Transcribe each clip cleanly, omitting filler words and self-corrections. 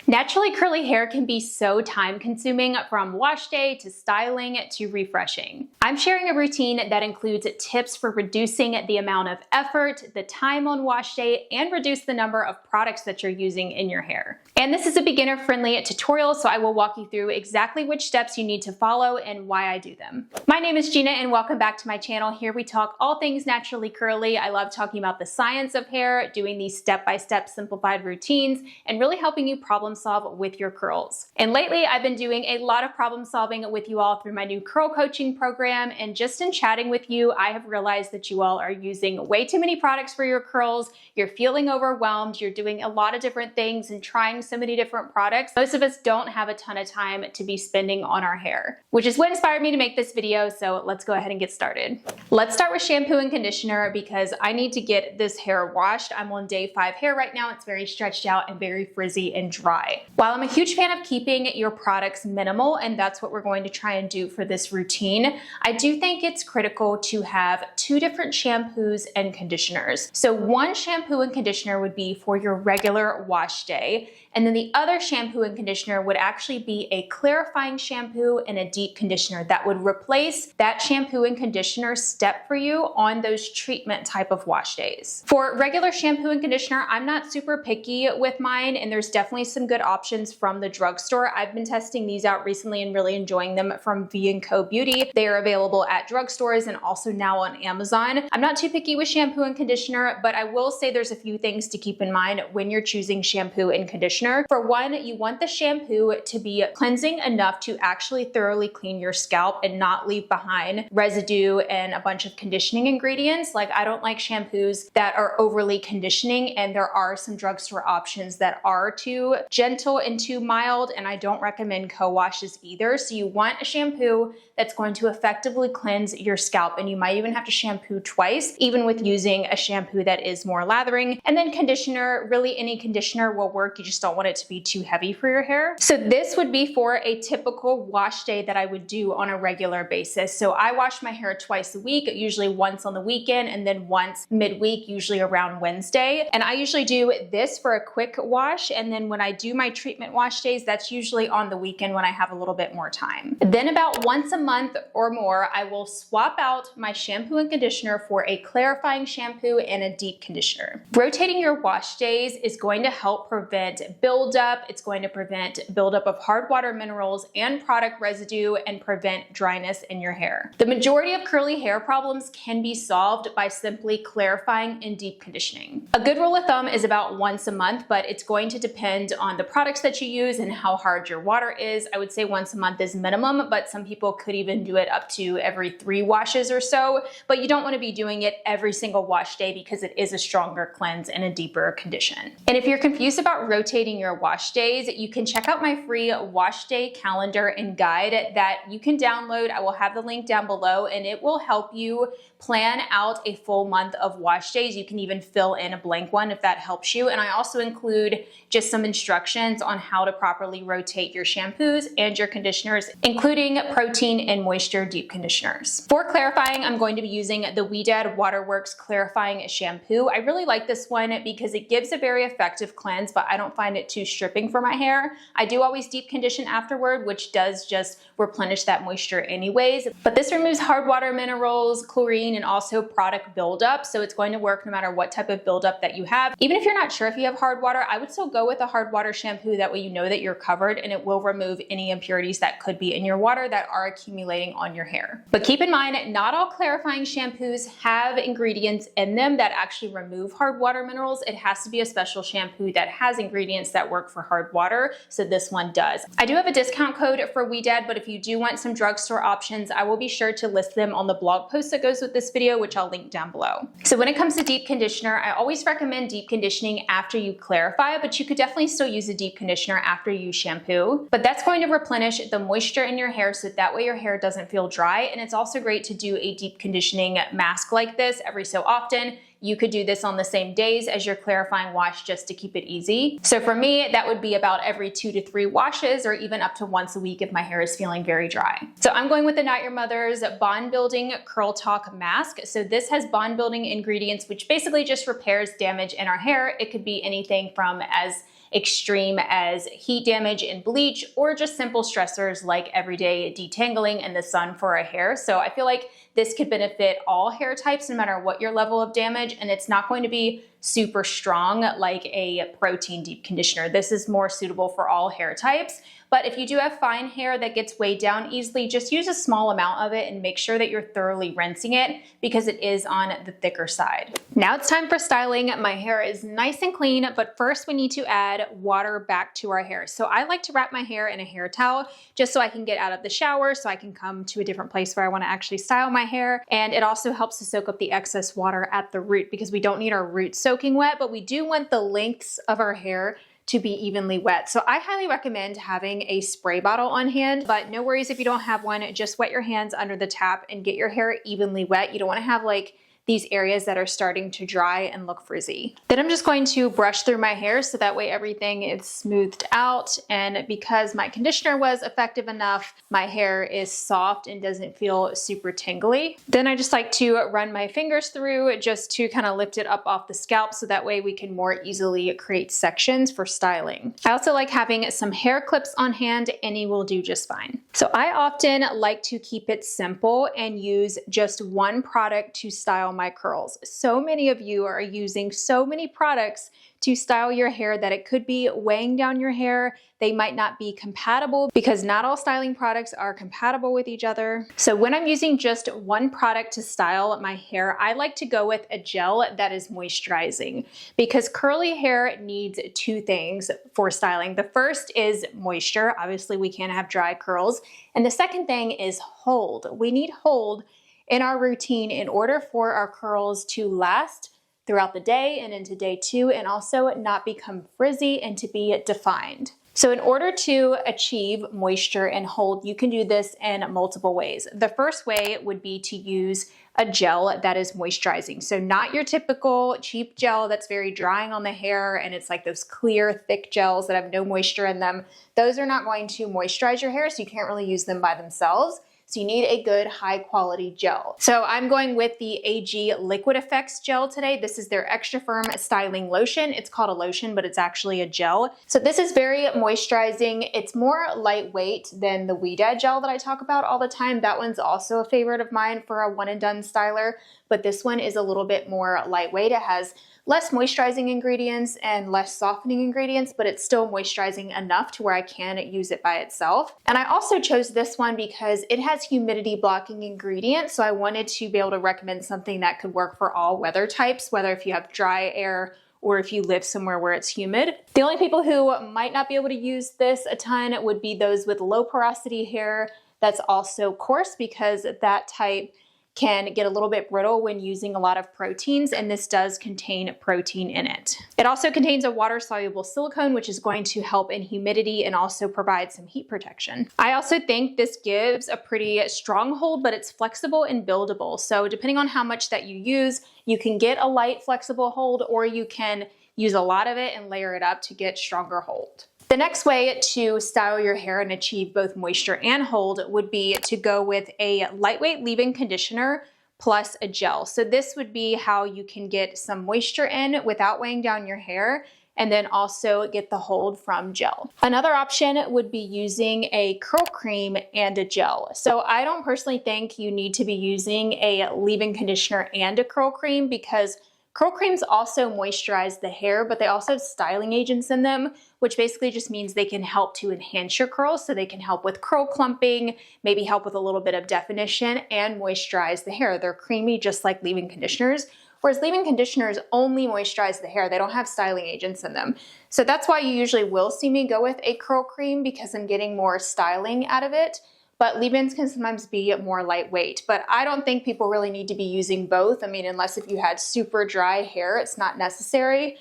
Naturally curly hair can be so time consuming, from wash day to styling to refreshing. I'm sharing a routine that includes tips for reducing the amount of effort, the time on wash day, and reduce the number of products that you're using in your hair. And this is a beginner friendly tutorial, so I will walk you through exactly which steps you need to follow and why I do them. My name is Gina and welcome back to my channel. Here we talk all things naturally curly. I love talking about the science of hair, doing these step-by-step simplified routines, and really helping you problem solve with your curls. And lately I've been doing a lot of problem solving with you all through my new curl coaching program, and just in chatting with you, I have realized that you all are using way too many products for your curls. You're feeling overwhelmed, you're doing a lot of different things and trying so many different products. Most of us don't have a ton of time to be spending on our hair, which is what inspired me to make this video, so let's go ahead and get started. Let's start with shampoo and conditioner because I need to get this hair washed. I'm on day 5 hair right now. It's very stretched out and very frizzy and dry. While I'm a huge fan of keeping your products minimal, and that's what we're going to try and do for this routine, I do think it's critical to have 2 different shampoos and conditioners. So one shampoo and conditioner would be for your regular wash day, and then the other shampoo and conditioner would actually be a clarifying shampoo and a deep conditioner that would replace that shampoo and conditioner step for you on those treatment type of wash days. For regular shampoo and conditioner, I'm not super picky with mine, and there's definitely some good options from the drugstore. I've been testing these out recently and really enjoying them from V&Co Beauty. They are available at drugstores and also now on Amazon. I'm not too picky with shampoo and conditioner, but I will say there's a few things to keep in mind when you're choosing shampoo and conditioner. For one, you want the shampoo to be cleansing enough to actually thoroughly clean your scalp and not leave behind residue and a bunch of conditioning ingredients. Like, I don't like shampoos that are overly conditioning, and there are some drugstore options that are too gentle and too mild, and I don't recommend co-washes either. So you want a shampoo that's going to effectively cleanse your scalp, and you might even have to shampoo twice, even with using a shampoo that is more lathering. And then conditioner, really any conditioner will work. You just don't want it to be too heavy for your hair. So this would be for a typical wash day that I would do on a regular basis. So I wash my hair twice a week, usually once on the weekend and then once midweek, usually around Wednesday. And I usually do this for a quick wash, and then when I do my treatment wash days, that's usually on the weekend when I have a little bit more time. Then about once a month or more, I will swap out my shampoo and conditioner for a clarifying shampoo and a deep conditioner. Rotating your wash days is going to help prevent buildup. It's going to prevent buildup of hard water minerals and product residue and prevent dryness in your hair. The majority of curly hair problems can be solved by simply clarifying and deep conditioning. A good rule of thumb is about once a month, but it's going to depend on the products that you use and how hard your water is. I would say once a month is minimum, but some people could even do it up to every 3 washes or so, but you don't want to be doing it every single wash day because it is a stronger cleanse and a deeper condition. And if you're confused about rotating your wash days, you can check out my free wash day calendar and guide that you can download. I will have the link down below, and it will help you plan out a full month of wash days. You can even fill in a blank one if that helps you. And I also include just some instructions on how to properly rotate your shampoos and your conditioners, including protein and moisture deep conditioners. For clarifying, I'm going to be using the Ouidad Waterworks Clarifying Shampoo. I really like this one because it gives a very effective cleanse, but I don't find it too stripping for my hair. I do always deep condition afterward, which does just replenish that moisture anyways. But this removes hard water minerals, chlorine, and also product buildup. So it's going to work no matter what type of buildup that you have. Even if you're not sure if you have hard water, I would still go with a hard water shampoo. That way you know that you're covered, and it will remove any impurities that could be in your water that are accumulating on your hair. But keep in mind, not all clarifying shampoos have ingredients in them that actually remove hard water minerals. It has to be a special shampoo that has ingredients that work for hard water. So this one does. I do have a discount code for Ouidad, but if you do want some drugstore options, I will be sure to list them on the blog post that goes with this video, which I'll link down below. So when it comes to deep conditioner, I always recommend deep conditioning after you clarify, but you could definitely still use a deep conditioner after you shampoo. But that's going to replenish the moisture in your hair, so that way your hair doesn't feel dry. And it's also great to do a deep conditioning mask like this every so often. You could do this on the same days as your clarifying wash just to keep it easy. So for me, that would be about every 2 to 3 washes, or even up to once a week if my hair is feeling very dry. So I'm going with the Not Your Mother's Bond Building Curl Talk Mask. So this has bond building ingredients, which basically just repairs damage in our hair. It could be anything from as extreme as heat damage and bleach, or just simple stressors like everyday detangling in the sun for our hair. So I feel like this could benefit all hair types no matter what your level of damage, and it's not going to be super strong like a protein deep conditioner. This is more suitable for all hair types. But if you do have fine hair that gets weighed down easily, just use a small amount of it and make sure that you're thoroughly rinsing it because it is on the thicker side. Now it's time for styling. My hair is nice and clean, but first we need to add water back to our hair. So I like to wrap my hair in a hair towel just so I can get out of the shower, so I can come to a different place where I want to actually style my hair. And it also helps to soak up the excess water at the root because we don't need our roots soaking wet, but we do want the lengths of our hair to be evenly wet. So I highly recommend having a spray bottle on hand, but no worries if you don't have one. Just wet your hands under the tap and get your hair evenly wet. You don't want to have like these areas that are starting to dry and look frizzy. Then I'm just going to brush through my hair so that way everything is smoothed out. And because my conditioner was effective enough, my hair is soft and doesn't feel super tingly. Then I just like to run my fingers through just to kind of lift it up off the scalp so that way we can more easily create sections for styling. I also like having some hair clips on hand. Any will do just fine. So I often like to keep it simple and use just one product to style my curls. So many of you are using so many products to style your hair that it could be weighing down your hair. They might not be compatible because not all styling products are compatible with each other. So when I'm using just one product to style my hair, I like to go with a gel that is moisturizing because curly hair needs two things for styling. The first is moisture. Obviously, we can't have dry curls. And the second thing is hold. We need hold in our routine in order for our curls to last throughout the day and into day two, and also not become frizzy and to be defined. So in order to achieve moisture and hold, you can do this in multiple ways. The first way would be to use a gel that is moisturizing. So not your typical cheap gel that's very drying on the hair and it's like those clear, thick gels that have no moisture in them. Those are not going to moisturize your hair, so you can't really use them by themselves. So you need a good high quality gel. So I'm going with the AG Liquid Effects gel today. This is their extra firm styling lotion. It's called a lotion, but it's actually a gel. So this is very moisturizing. It's more lightweight than the Ouidad gel that I talk about all the time. That one's also a favorite of mine for a one and done styler, but this one is a little bit more lightweight. It has less moisturizing ingredients and less softening ingredients, but it's still moisturizing enough to where I can use it by itself. And I also chose this one because it has humidity blocking ingredients, so I wanted to be able to recommend something that could work for all weather types, whether if you have dry air or if you live somewhere where it's humid. The only people who might not be able to use this a ton would be those with low porosity hair that's also coarse, because that type can get a little bit brittle when using a lot of proteins, and this does contain protein in it. It also contains a water-soluble silicone, which is going to help in humidity and also provide some heat protection. I also think this gives a pretty strong hold, but it's flexible and buildable. So depending on how much that you use, you can get a light flexible hold, or you can use a lot of it and layer it up to get stronger hold. The next way to style your hair and achieve both moisture and hold would be to go with a lightweight leave-in conditioner plus a gel. So this would be how you can get some moisture in without weighing down your hair, and then also get the hold from gel. Another option would be using a curl cream and a gel. So I don't personally think you need to be using a leave-in conditioner and a curl cream, because curl creams also moisturize the hair, but they also have styling agents in them, which basically just means they can help to enhance your curls. So they can help with curl clumping, maybe help with a little bit of definition, and moisturize the hair. They're creamy just like leave-in conditioners, whereas leave-in conditioners only moisturize the hair. They don't have styling agents in them. So that's why you usually will see me go with a curl cream, because I'm getting more styling out of it. But leave-ins can sometimes be more lightweight, but I don't think people really need to be using both. I mean, unless if you had super dry hair, it's not necessary.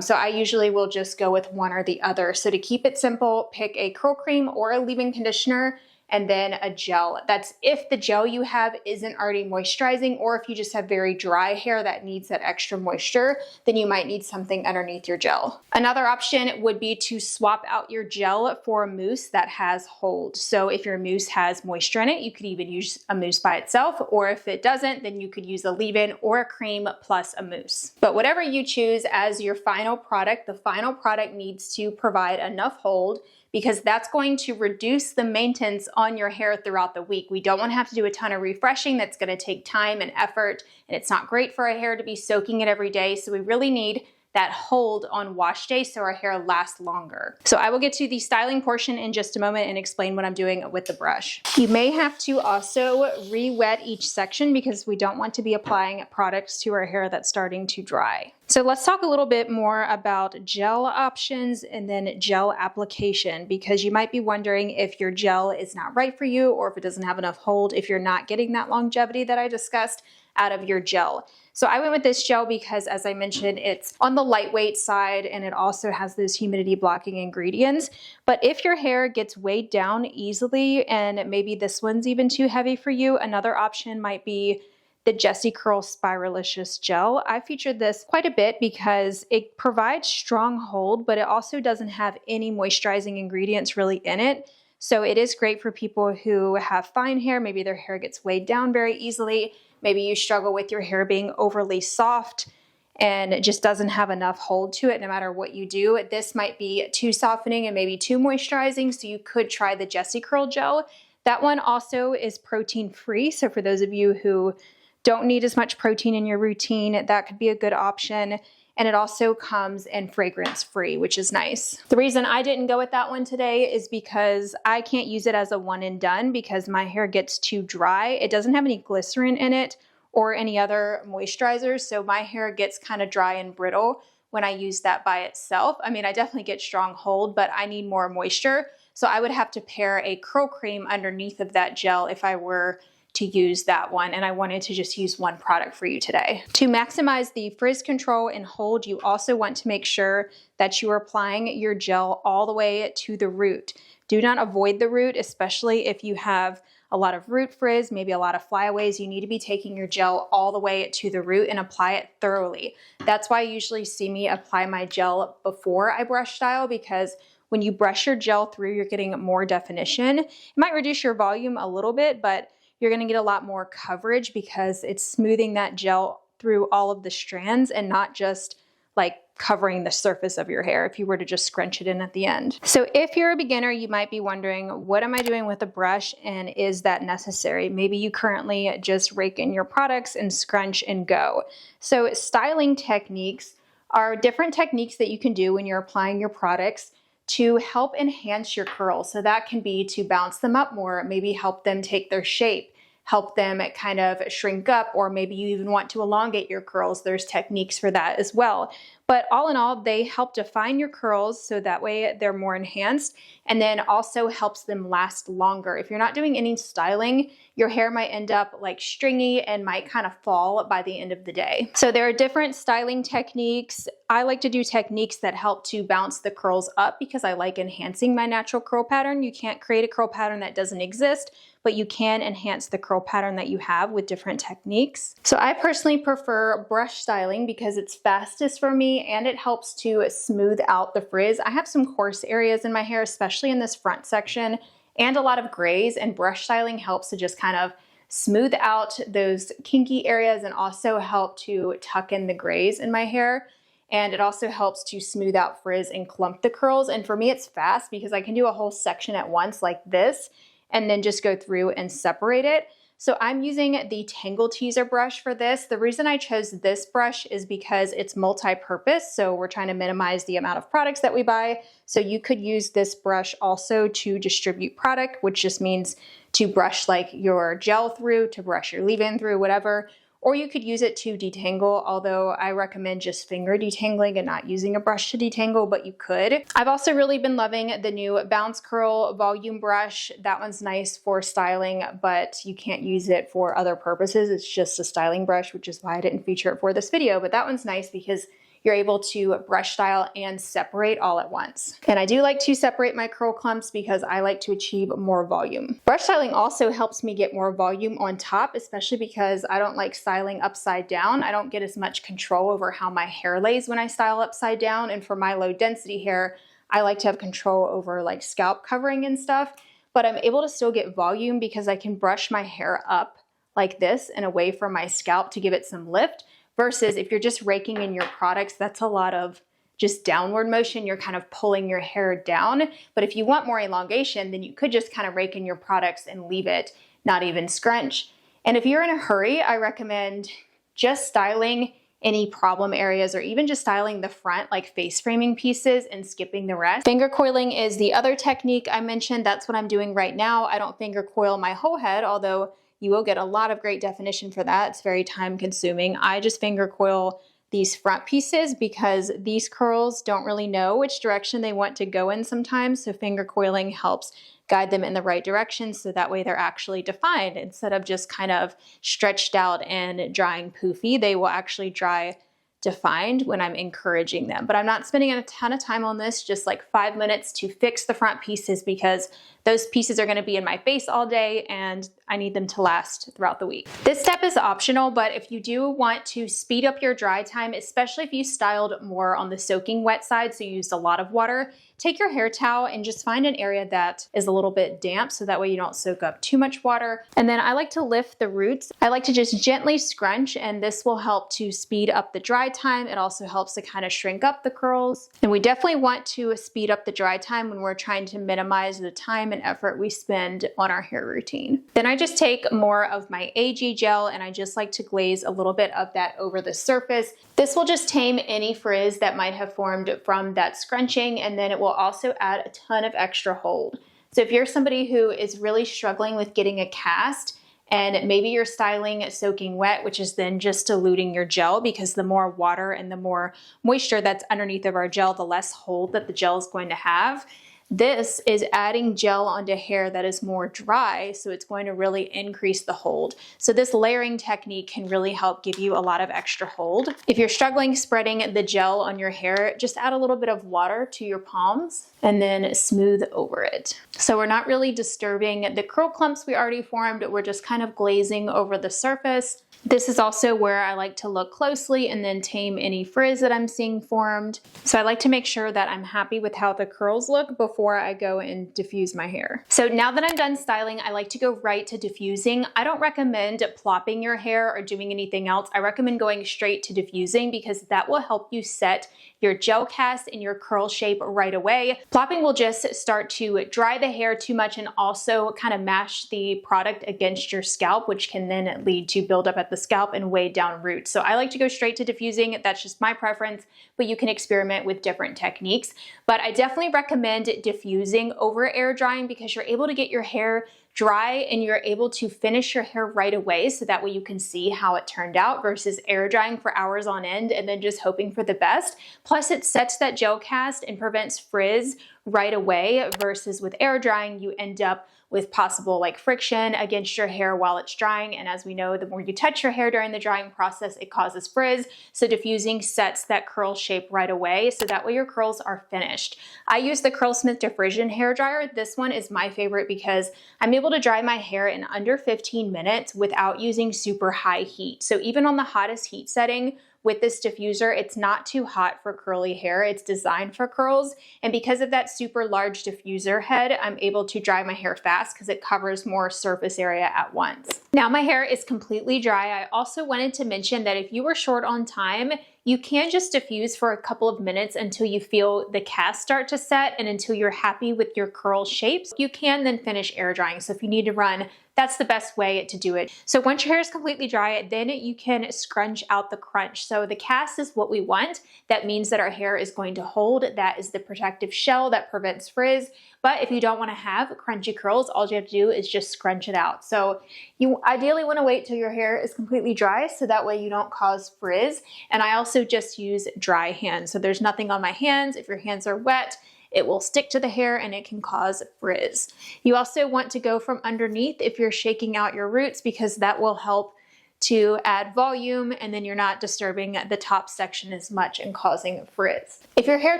So I usually will just go with one or the other. So to keep it simple, pick a curl cream or a leave-in conditioner, and then a gel. That's if the gel you have isn't already moisturizing, or if you just have very dry hair that needs that extra moisture, then you might need something underneath your gel. Another option would be to swap out your gel for a mousse that has hold. So if your mousse has moisture in it, you could even use a mousse by itself, or if it doesn't, then you could use a leave-in or a cream plus a mousse. But whatever you choose as your final product, the final product needs to provide enough hold, because that's going to reduce the maintenance on your hair throughout the week. We don't want to have to do a ton of refreshing. That's going to take time and effort, and it's not great for our hair to be soaking it every day. So we really need that hold on wash day so our hair lasts longer. So I will get to the styling portion in just a moment and explain what I'm doing with the brush. You may have to also re-wet each section because we don't want to be applying products to our hair that's starting to dry. So let's talk a little bit more about gel options and then gel application, because you might be wondering if your gel is not right for you or if it doesn't have enough hold, if you're not getting that longevity that I discussed out of your gel. So I went with this gel because, as I mentioned, it's on the lightweight side and it also has those humidity blocking ingredients. But if your hair gets weighed down easily and maybe this one's even too heavy for you, another option might be the Jessicurl Spiralicious gel. I featured this quite a bit because it provides strong hold, but it also doesn't have any moisturizing ingredients really in it. So it is great for people who have fine hair. Maybe their hair gets weighed down very easily. Maybe you struggle with your hair being overly soft and it just doesn't have enough hold to it no matter what you do. This might be too softening and maybe too moisturizing, so you could try the Jessicurl gel. That one also is protein free, so for those of you who don't need as much protein in your routine, that could be a good option. And it also comes in fragrance free, which is nice. The reason I didn't go with that one today is because I can't use it as a one and done because my hair gets too dry. It doesn't have any glycerin in it or any other moisturizers, so my hair gets kind of dry and brittle when I use that by itself. I mean, I definitely get strong hold, but I need more moisture. So I would have to pair a curl cream underneath of that gel if I were to use that one, and I wanted to just use one product for you today. To maximize the frizz control and hold, you also want to make sure that you are applying your gel all the way to the root. Do not avoid the root, especially if you have a lot of root frizz, maybe a lot of flyaways. You need to be taking your gel all the way to the root and apply it thoroughly. That's why you usually see me apply my gel before I brush style, because when you brush your gel through, you're getting more definition. It might reduce your volume a little bit, but you're gonna get a lot more coverage because it's smoothing that gel through all of the strands and not just like covering the surface of your hair if you were to just scrunch it in at the end. So if you're a beginner, you might be wondering, what am I doing with a brush and is that necessary? Maybe you currently just rake in your products and scrunch and go. So styling techniques are different techniques that you can do when you're applying your products to help enhance your curls. So that can be to bounce them up more, maybe help them take their shape, help them kind of shrink up, or maybe you even want to elongate your curls. There's techniques for that as well. But all in all, they help define your curls so that way they're more enhanced, and then also helps them last longer. If you're not doing any styling, your hair might end up like stringy and might kind of fall by the end of the day. So there are different styling techniques. I like to do techniques that help to bounce the curls up because I like enhancing my natural curl pattern. You can't create a curl pattern that doesn't exist, but you can enhance the curl pattern that you have with different techniques. So I personally prefer brush styling because it's fastest for me and it helps to smooth out the frizz. I have some coarse areas in my hair, especially in this front section, and a lot of grays, and brush styling helps to just kind of smooth out those kinky areas and also help to tuck in the grays in my hair. And it also helps to smooth out frizz and clump the curls. And for me, it's fast because I can do a whole section at once like this and then just go through and separate it. So I'm using the Tangle Teezer brush for this. The reason I chose this brush is because it's multi-purpose. So we're trying to minimize the amount of products that we buy. So you could use this brush also to distribute product, which just means to brush like your gel through, to brush your leave-in through, whatever. Or you could use it to detangle, although I recommend just finger detangling and not using a brush to detangle, but you could. I've also really been loving the new Bounce Curl volume brush. That one's nice for styling, but you can't use it for other purposes. It's just a styling brush, which is why I didn't feature it for this video. But that one's nice because you're able to brush style and separate all at once. And I do like to separate my curl clumps because I like to achieve more volume. Brush styling also helps me get more volume on top, especially because I don't like styling upside down. I don't get as much control over how my hair lays when I style upside down. And for my low density hair, I like to have control over like scalp covering and stuff, but I'm able to still get volume because I can brush my hair up like this and away from my scalp to give it some lift, versus if you're just raking in your products, that's a lot of just downward motion. You're kind of pulling your hair down. But if you want more elongation, then you could just kind of rake in your products and leave it, not even scrunch. And if you're in a hurry, I recommend just styling any problem areas, or even just styling the front, like face framing pieces, and skipping the rest. Finger coiling is the other technique I mentioned. That's what I'm doing right now. I don't finger coil my whole head, although you will get a lot of great definition for that. It's very time consuming. I just finger coil these front pieces because these curls don't really know which direction they want to go in sometimes. So finger coiling helps guide them in the right direction, so that way they're actually defined instead of just kind of stretched out and drying poofy. They will actually dry defined when I'm encouraging them. But I'm not spending a ton of time on this, just like 5 minutes to fix the front pieces, because those pieces are going to be in my face all day and I need them to last throughout the week. This step is optional, but if you do want to speed up your dry time, especially if you styled more on the soaking wet side, so you used a lot of water, take your hair towel and just find an area that is a little bit damp, so that way you don't soak up too much water. And then I like to lift the roots. I like to just gently scrunch, and this will help to speed up the dry time. It also helps to kind of shrink up the curls. And we definitely want to speed up the dry time when we're trying to minimize the time and effort we spend on our hair routine. Then I just take more of my AG gel and I just like to glaze a little bit of that over the surface. This will just tame any frizz that might have formed from that scrunching, and then it will also add a ton of extra hold. So if you're somebody who is really struggling with getting a cast, and maybe you're styling soaking wet, which is then just diluting your gel, because the more water and the more moisture that's underneath of our gel, the less hold that the gel is going to have. This is adding gel onto hair that is more dry, so it's going to really increase the hold. So this layering technique can really help give you a lot of extra hold. If you're struggling spreading the gel on your hair, just add a little bit of water to your palms and then smooth over it. So we're not really disturbing the curl clumps we already formed, we're just kind of glazing over the surface. This is also where I like to look closely and then tame any frizz that I'm seeing formed. So I like to make sure that I'm happy with how the curls look before I go and diffuse my hair. So now that I'm done styling, I like to go right to diffusing. I don't recommend plopping your hair or doing anything else. I recommend going straight to diffusing, because that will help you set your gel cast and your curl shape right away. Plopping will just start to dry the hair too much and also kind of mash the product against your scalp, which can then lead to buildup at the scalp and weigh down roots. So I like to go straight to diffusing. That's just my preference, but you can experiment with different techniques. But I definitely recommend diffusing over air drying, because you're able to get your hair dry and you're able to finish your hair right away, so that way you can see how it turned out, versus air drying for hours on end and then just hoping for the best. Plus it sets that gel cast and prevents frizz right away, versus with air drying you end up with possible like friction against your hair while it's drying. And as we know, the more you touch your hair during the drying process, it causes frizz. So diffusing sets that curl shape right away, so that way your curls are finished. I use the Curlsmith Diffrizzion hair dryer. This one is my favorite because I'm able to dry my hair in under 15 minutes without using super high heat. So even on the hottest heat setting, with this diffuser, it's not too hot for curly hair. It's designed for curls. And because of that super large diffuser head, I'm able to dry my hair fast because it covers more surface area at once. Now my hair is completely dry. I also wanted to mention that if you were short on time, you can just diffuse for a couple of minutes until you feel the cast start to set and until you're happy with your curl shapes. You can then finish air drying. So if you need to run, that's the best way to do it. So once your hair is completely dry, then you can scrunch out the crunch. So the cast is what we want. That means that our hair is going to hold. That is the protective shell that prevents frizz. But if you don't want to have crunchy curls, all you have to do is just scrunch it out. So you ideally want to wait till your hair is completely dry, so that way you don't cause frizz. And I also just use dry hands. So there's nothing on my hands. If your hands are wet, it will stick to the hair and it can cause frizz. You also want to go from underneath if you're shaking out your roots, because that will help to add volume, and then you're not disturbing the top section as much and causing frizz. If your hair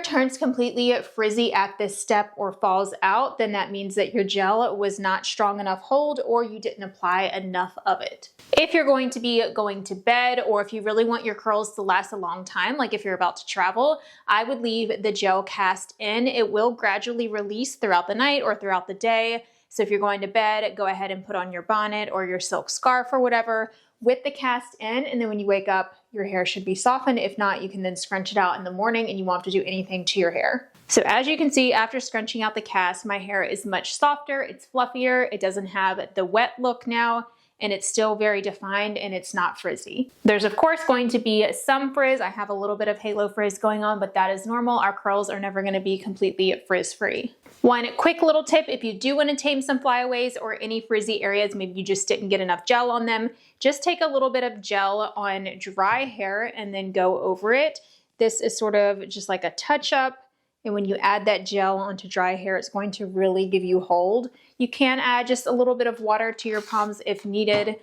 turns completely frizzy at this step or falls out, then that means that your gel was not strong enough hold or you didn't apply enough of it. If you're going to be going to bed, or if you really want your curls to last a long time, like if you're about to travel, I would leave the gel cast in. It will gradually release throughout the night or throughout the day. So if you're going to bed, go ahead and put on your bonnet or your silk scarf or whatever with the cast in, and then when you wake up, your hair should be softened. If not, you can then scrunch it out in the morning and you won't have to do anything to your hair. So as you can see, after scrunching out the cast, my hair is much softer, it's fluffier, it doesn't have the wet look now, and it's still very defined and it's not frizzy. There's of course going to be some frizz. I have a little bit of halo frizz going on, but that is normal. Our curls are never gonna be completely frizz-free. One quick little tip, if you do want to tame some flyaways or any frizzy areas, maybe you just didn't get enough gel on them, just take a little bit of gel on dry hair and then go over it. This is sort of just like a touch up. And when you add that gel onto dry hair, it's going to really give you hold. You can add just a little bit of water to your palms if needed,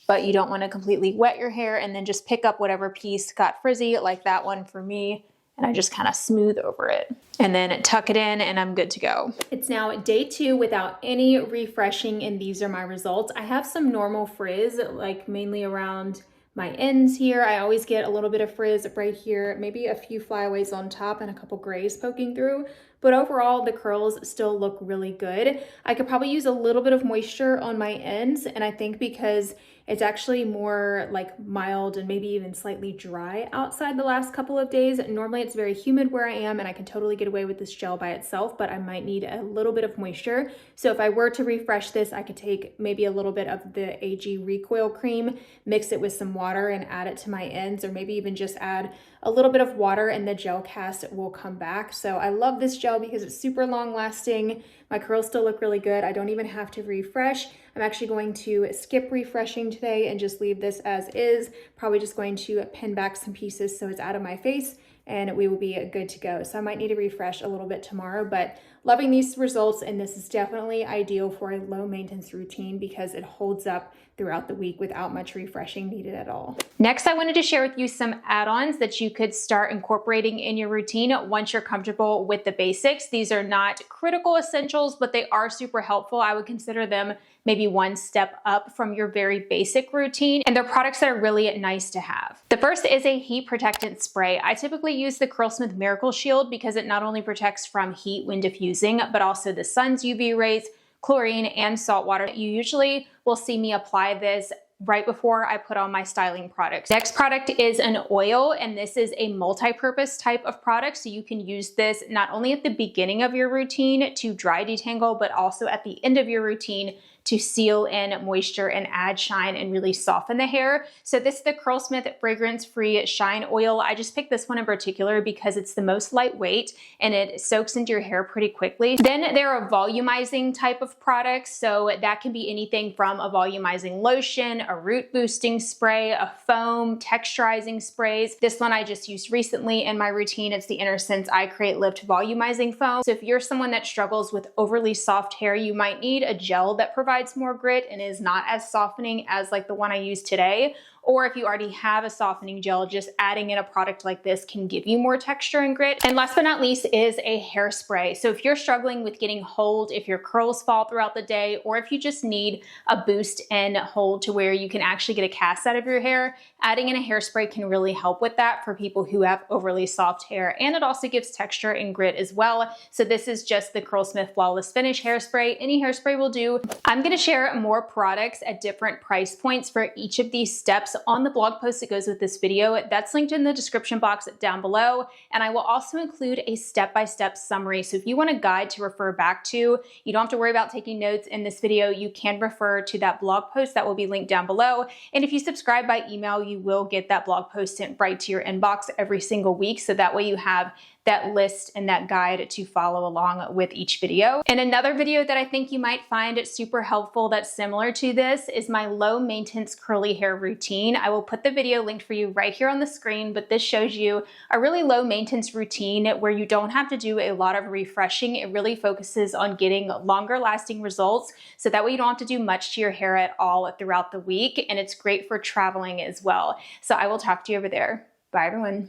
but you don't want to completely wet your hair, and then just pick up whatever piece got frizzy, like that one for me, and I just kind of smooth over it. And then tuck it in and I'm good to go. It's now day 2 without any refreshing, and these are my results. I have some normal frizz, like mainly around my ends here. I always get a little bit of frizz right here, maybe a few flyaways on top and a couple grays poking through. But overall, the curls still look really good. I could probably use a little bit of moisture on my ends, and I think because it's actually more like mild and maybe even slightly dry outside the last couple of days. Normally it's very humid where I am, and I can totally get away with this gel by itself, but I might need a little bit of moisture. So if I were to refresh this, I could take maybe a little bit of the AG Recoil Cream, mix it with some water and add it to my ends, or maybe even just add a little bit of water and the gel cast will come back. So I love this gel because it's super long lasting. My curls still look really good. I don't even have to refresh. I'm actually going to skip refreshing today and just leave this as is. Probably just going to pin back some pieces so it's out of my face and we will be good to go. So I might need to refresh a little bit tomorrow, but loving these results, and this is definitely ideal for a low maintenance routine because it holds up throughout the week without much refreshing needed at all. Next, I wanted to share with you some add-ons that you could start incorporating in your routine once you're comfortable with the basics. These are not critical essentials, but they are super helpful. I would consider them maybe one step up from your very basic routine, and they're products that are really nice to have. The first is a heat protectant spray. I typically use the Curlsmith Miracle Shield because it not only protects from heat when diffusing, but also the sun's UV rays, chlorine, and salt water. You usually will see me apply this right before I put on my styling products. Next product is an oil, and this is a multi-purpose type of product. So you can use this not only at the beginning of your routine to dry detangle, but also at the end of your routine to seal in moisture and add shine and really soften the hair. So this is the Curlsmith fragrance-free shine oil. I just picked this one in particular because it's the most lightweight and it soaks into your hair pretty quickly. Then there are volumizing type of products. So that can be anything from a volumizing lotion, a root boosting spray, a foam, texturizing sprays. This one I just used recently in my routine. It's the Innersense I Create Lift Volumizing Foam. So if you're someone that struggles with overly soft hair, you might need a gel that provides more grit and is not as softening as like the one I use today. Or if you already have a softening gel, just adding in a product like this can give you more texture and grit. And last but not least is a hairspray. So if you're struggling with getting hold, if your curls fall throughout the day, or if you just need a boost and hold to where you can actually get a cast out of your hair, adding in a hairspray can really help with that for people who have overly soft hair. And it also gives texture and grit as well. So this is just the Curlsmith Flawless Finish hairspray. Any hairspray will do. I'm gonna share more products at different price points for each of these steps on the blog post that goes with this video. That's linked in the description box down below. And I will also include a step-by-step summary. So if you want a guide to refer back to, you don't have to worry about taking notes in this video. You can refer to that blog post that will be linked down below. And if you subscribe by email, you will get that blog post sent right to your inbox every single week. So that way you have that list and that guide to follow along with each video. And another video that I think you might find super helpful that's similar to this is my low maintenance curly hair routine. I will put the video linked for you right here on the screen, but this shows you a really low maintenance routine where you don't have to do a lot of refreshing. It really focuses on getting longer lasting results, so that way you don't have to do much to your hair at all throughout the week, and it's great for traveling as well. So I will talk to you over there. Bye everyone.